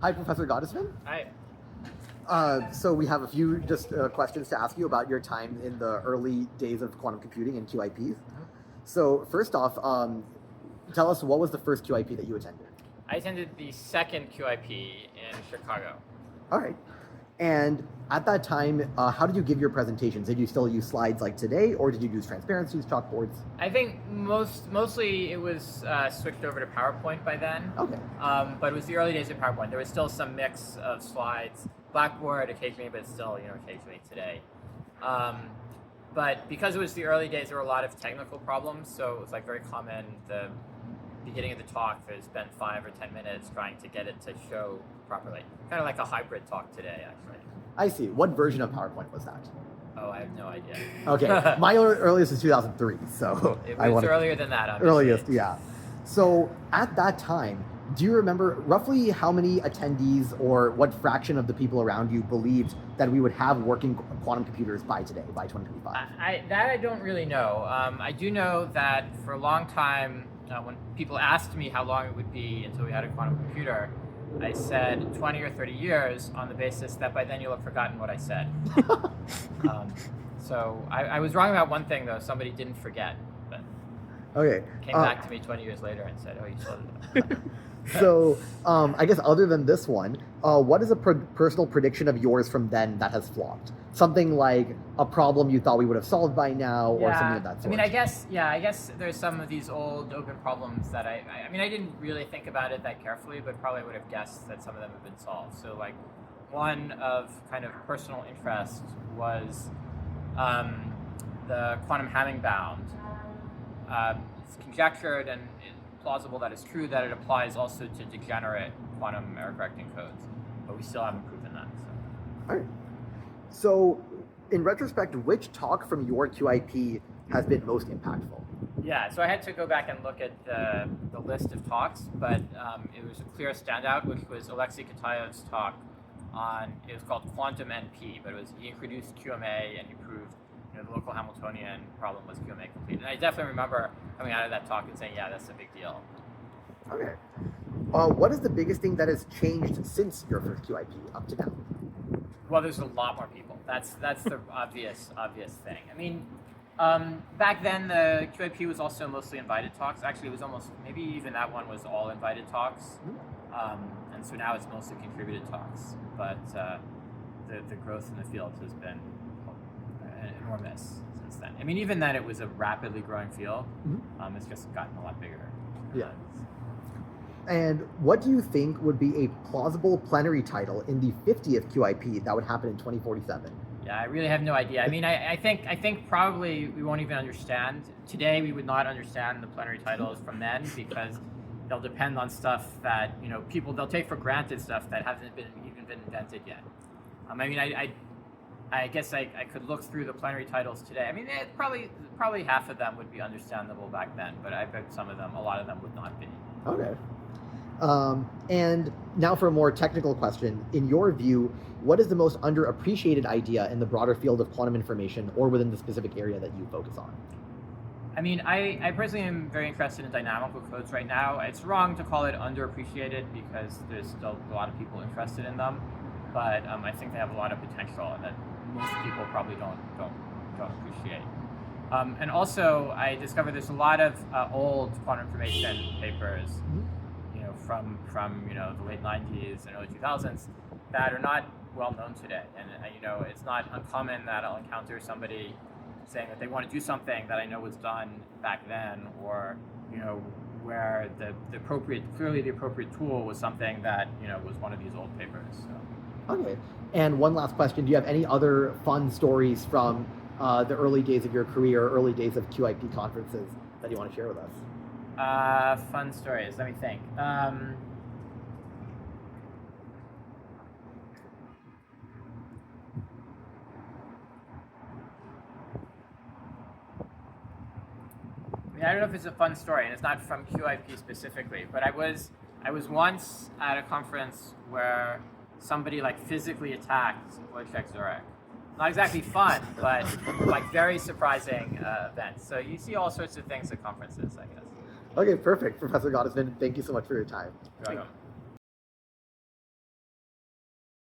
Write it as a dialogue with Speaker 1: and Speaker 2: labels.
Speaker 1: Hi, Professor Gottesman.
Speaker 2: Hi.
Speaker 1: So we have a few just questions to ask you about your time in the early days of quantum computing and QIPs. So first off, tell us, what was the first QIP that you attended?
Speaker 2: I attended the second QIP in Chicago.
Speaker 1: All right. And at that time, how did you give your presentations? Did you still use slides like today, or did you use transparencies, chalkboards?
Speaker 2: I think mostly it was switched over to PowerPoint by then.
Speaker 1: Okay.
Speaker 2: But it was the early days of PowerPoint. There was still some mix of slides, Blackboard occasionally, but still, occasionally today. But because it was the early days, there were a lot of technical problems. So it was like very common. The beginning of the talk, they spent 5 or 10 minutes trying to get it to show properly. Kind of like a hybrid talk today, actually.
Speaker 1: I see. What version of PowerPoint was that?
Speaker 2: Oh, I have no idea.
Speaker 1: Okay. My earliest is 2003, so
Speaker 2: it was earlier than that, obviously.
Speaker 1: Earliest, yeah. So at that time, do you remember roughly how many attendees or what fraction of the people around you believed that we would have working quantum computers by today, by 2025?
Speaker 2: I don't really know. I do know that for a long time, when people asked me how long it would be until we had a quantum computer, I said 20 or 30 years on the basis that by then you'll have forgotten what I said. So I was wrong about one thing, though. Somebody didn't forget, but came back to me 20 years later and said, oh, you told it.
Speaker 1: So I guess other than this one, what is a personal prediction of yours from then that has flopped? Something like a problem you thought we would have solved by now, or something of that sort.
Speaker 2: I mean, I guess there's some of these old open problems that I didn't really think about it that carefully, but probably would have guessed that some of them have been solved. So like one of kind of personal interest was the quantum Hamming bound. It's conjectured and plausible that it's true that it applies also to degenerate quantum error correcting codes, but we still haven't proven that. So.
Speaker 1: All right. So, in retrospect, which talk from your QIP has been most impactful?
Speaker 2: Yeah, so I had to go back and look at the list of talks, but it was a clear standout, which was Alexei Kitayev's talk on, it was called Quantum NP, but he introduced QMA and he proved the local Hamiltonian problem was QMA complete. And I definitely remember coming out of that talk and saying, yeah, that's a big deal.
Speaker 1: Okay. What is the biggest thing that has changed since your first QIP up to now?
Speaker 2: Well, there's a lot more people. That's the obvious thing. I mean, back then the QIP was also mostly invited talks. Actually, it was almost, maybe even that one was all invited talks. And so now it's mostly contributed talks. But the growth in the field has been enormous since then. I mean, even then it was a rapidly growing field. It's just gotten a lot bigger.
Speaker 1: Yeah. And what do you think would be a plausible plenary title in the 50th QIP that would happen in 2047?
Speaker 2: Yeah, I really have no idea. I mean, I think probably we won't even understand. Today we would not understand the plenary titles from then because they'll depend on stuff that, they'll take for granted stuff that hasn't even been invented yet. I mean, I guess I could look through the plenary titles today. I mean, probably half of them would be understandable back then, but I bet a lot of them would not be.
Speaker 1: Okay. And now for a more technical question. In your view, what is the most underappreciated idea in the broader field of quantum information or within the specific area that you focus on?
Speaker 2: I mean, I personally am very interested in dynamical codes right now. It's wrong to call it underappreciated because there's still a lot of people interested in them, but I think they have a lot of potential and that most people probably don't appreciate. And also, I discovered there's a lot of old quantum information papers, from the late 90s and early 2000s that are not well known today. And it's not uncommon that I'll encounter somebody saying that they want to do something that I know was done back then, or where the appropriate tool was something that was one of these old papers. So.
Speaker 1: Okay. And one last question: do you have any other fun stories from the early days of your career, early days of QIP conferences that you want to share with us?
Speaker 2: Fun stories. Let me think. I don't know if it's a fun story, and it's not from QIP specifically, but I was once at a conference where somebody physically attacked Wojciech Zurek. Not exactly fun, but very surprising events. So you see all sorts of things at conferences, I guess.
Speaker 1: Okay, perfect. Professor Gottesman, thank you so much for your time.
Speaker 2: You're welcome.